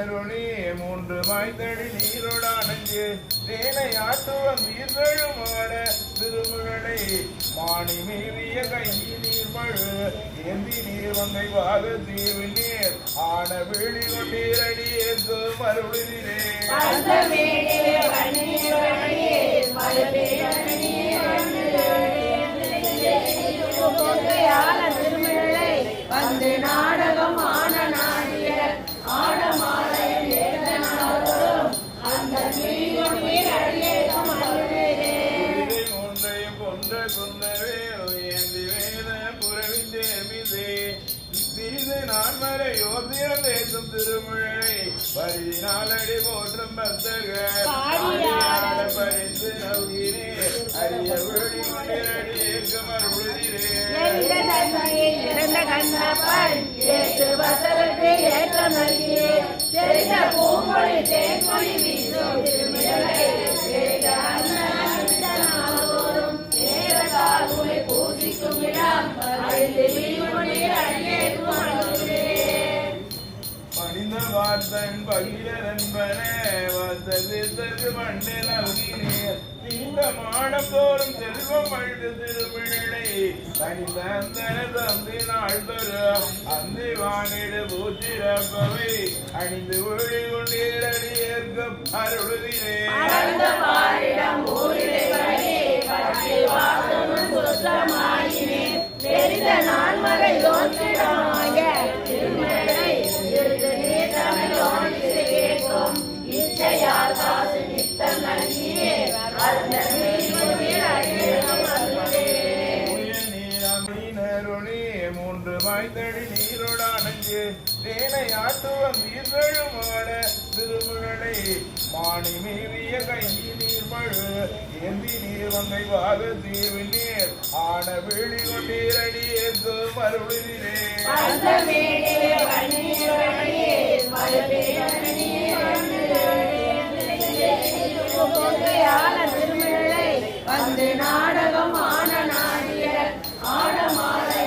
மீனருளி மூன்று வாய்ந்தடி நீரோடானஞ்சு தேனை ஆட்டுவம் நீர்வழுமாட திருமுகளை மாணி மீறிய கையில் நீர்மழு ஏந்தி நீர் வங்கை வாக தீவில் நீர் ஆன வீழி கொண்டீரடி ஏற்று மறுபடியே திருமிழலை வந்து நாடகம் ஆன நாடிய ஆடமாலையும் அந்த ஒன்றையும் கொன்ற குந்தவே ஏந்தி வேத புறவிந்தே மிதே தீது நான் வரை யோசியம் பேசும் திருமுழலை பரிதினாலடி போற்றும் பக்தர்கள் பறிந்து நவுகிறே அரிய விழி கொண்டிரடி ஏற்க மறுபடியே மனித வார்த்தன் பகிரன்பன வந்தது மண்டே நல்கினேர் இந்த மாடம் தோறும் செல்வம் அழுது திருமிழலை தனிந்த அந்தன தந்தி நாள் தரும் அந்தி வானிடு பூச்சிரப்பவை அணிந்து ஒழி கொண்டீரடி ஏற்க அருளுகிறே மூன்று வாய்ந்தடி நீரோடானஞ்சு தேனை ஆட்டுவம் நீர்வழுமாட திருமுகளை மாணி மீறிய கையில் நீர்மழு ஏந்தி நீர் வங்கை வாக தீவில் நீர் ஆன வீழி கொண்டீரடி ஏற்று மறுபடியே திருமிழலை வந்து நாடகம் ஆன நாடிய ஆடமாலையும்